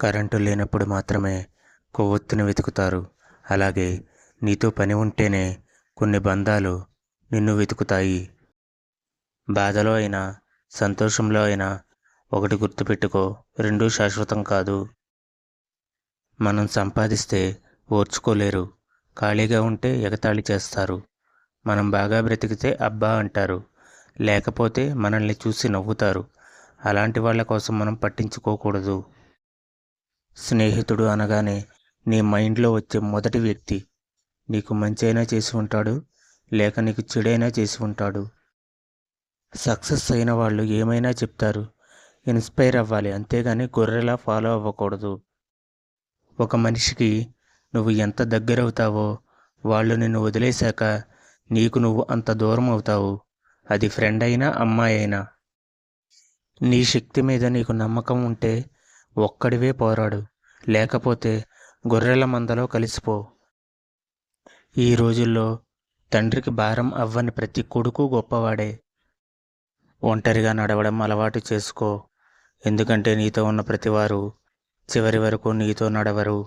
Current లేనప్పుడు మాత్రమే కొవ్వొత్తిని వెతుకుతారు. అలాగే నీతో పని ఉంటేనే కొన్ని బంధాలు నిన్ను వెతుకుతాయి. బాధలో అయినా సంతోషంలో అయినా ఒకటి గుర్తుపెట్టుకో, రెండూ శాశ్వతం కాదు. మనం సంపాదిస్తే ఓర్చుకోలేరు, ఖాళీగా ఉంటే ఎగతాళి చేస్తారు. మనం బాగా బ్రతికితే అబ్బా అంటారు, లేకపోతే మనల్ని చూసి నవ్వుతారు. అలాంటి వాళ్ళ కోసం మనం పట్టించుకోకూడదు. స్నేహితుడు అనగానే నీ మైండ్లో వచ్చే మొదటి వ్యక్తి నీకు మంచైనా చేసి ఉంటాడు, లేక నీకు చెడైనా చేసి ఉంటాడు. సక్సెస్ అయిన వాళ్ళు ఏమైనా చెప్తారు, ఇన్స్పైర్ అవ్వాలి, అంతేగాని గొర్రెలా ఫాలో అవ్వకూడదు. ఒక మనిషికి నువ్వు ఎంత దగ్గరవుతావో వాళ్ళు నిన్ను వదిలేశాక నీకు నువ్వు అంత దూరం అవుతావు. అది ఫ్రెండ్ అయినా అమ్మాయి అయినా. నీ శక్తి మీద నీకు నమ్మకం ఉంటే ఒక్కడివే పోరాడు, లేకపోతే గొర్రెల మందలో కలిసిపో. ఈ రోజుల్లో తండ్రికి భారం అవ్వని ప్రతి కొడుకు గొప్పవాడే. ఒంటరిగా నడవడం అలవాటు చేసుకో, ఎందుకంటే నీతో ఉన్న ప్రతివారు చివరి వరకు నీతో నడవరు.